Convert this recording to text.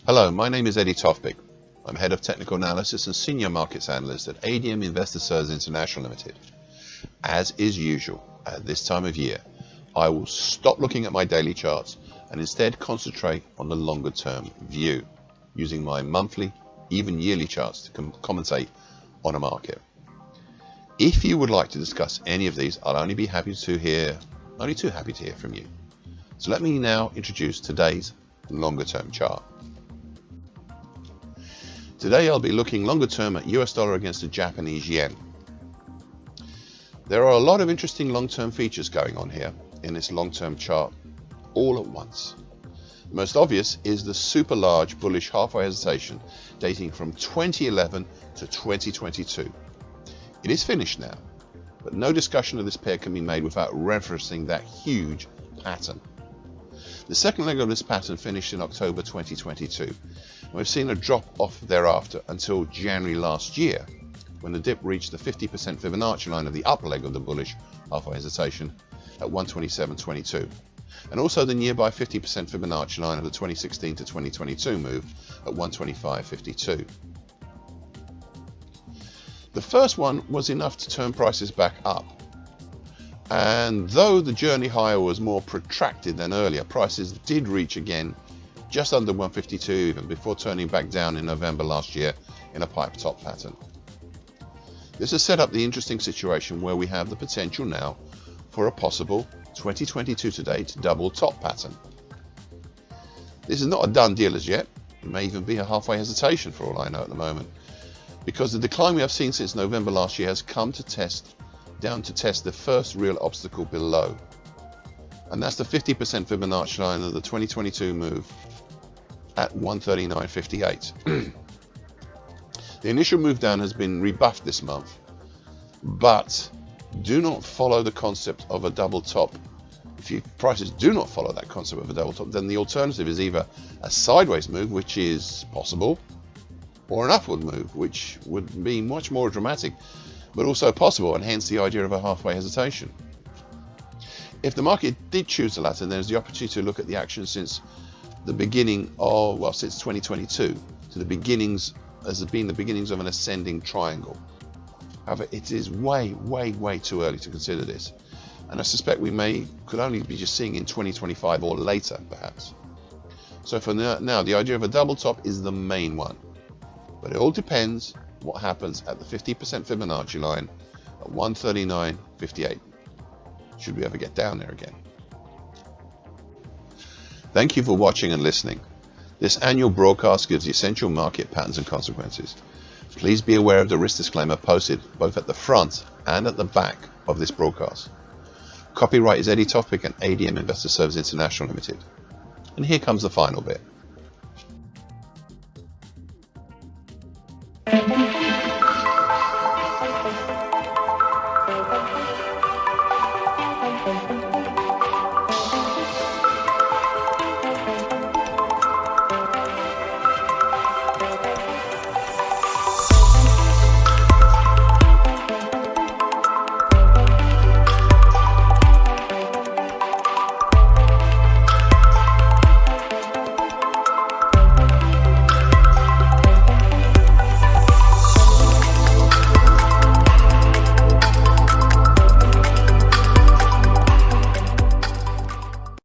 Hello, my name is Tofpik. I'm Head of Technical Analysis and Senior Markets Analyst at ADM Investor Services International Limited. As is usual at this time of year, I will stop looking at my daily charts and instead concentrate on the longer term view, using my monthly, even yearly charts to commentate on a market. If you would like to discuss any of these, I'll only be happy to hear from you. So let me now introduce today's longer term chart. Today I'll be looking longer term at US dollar against the Japanese yen. There are a lot of interesting long-term features going on here in this long-term chart all at once. The most obvious is the super large bullish halfway hesitation dating from 2011 to 2022. It is finished now, but no discussion of this pair can be made without referencing that huge pattern. The second leg of this pattern finished in October 2022, and we've seen a drop off thereafter until January last year, when the dip reached the 50% Fibonacci line of the upper leg of the bullish halfway hesitation at 127.22, and also the nearby 50% Fibonacci line of the 2016 to 2022 move at 125.52. The first one was enough to turn prices back up. And though the journey higher was more protracted than earlier, prices did reach again just under 152 even before turning back down in November last year in a pipe top pattern. This has set up the interesting situation where we have the potential now for a possible 2022 to date double top pattern. This is not a done deal as yet. It may even be a halfway hesitation for all I know at the moment, because the decline we have seen since November last year has come to test the first real obstacle below, and that's the 50% Fibonacci line of the 2022 move at 139.58. The initial move down has been rebuffed this month, but do not follow the concept of a double top. If prices do not follow that concept of a double top, then the alternative is either a sideways move, which is possible, or an upward move, which would be much more dramatic but also possible, and hence the idea of a halfway hesitation. If the market did choose the latter, then there's the opportunity to look at the action since the beginning of, since 2022 to the beginnings, as being the beginnings of an ascending triangle. However, it is way too early to consider this, and I suspect we could only be just seeing in 2025 or later perhaps. So for now, the idea of a double top is the main one, but it all depends what happens at the 50% Fibonacci line at 139.58, should we ever get down there again. Thank you for watching and listening. This annual broadcast gives the essential market patterns and consequences. Please be aware of the risk disclaimer posted both at the front and at the back of this broadcast. Copyright is Tofpik and ADM Investor Services International Limited. And here comes the final bit.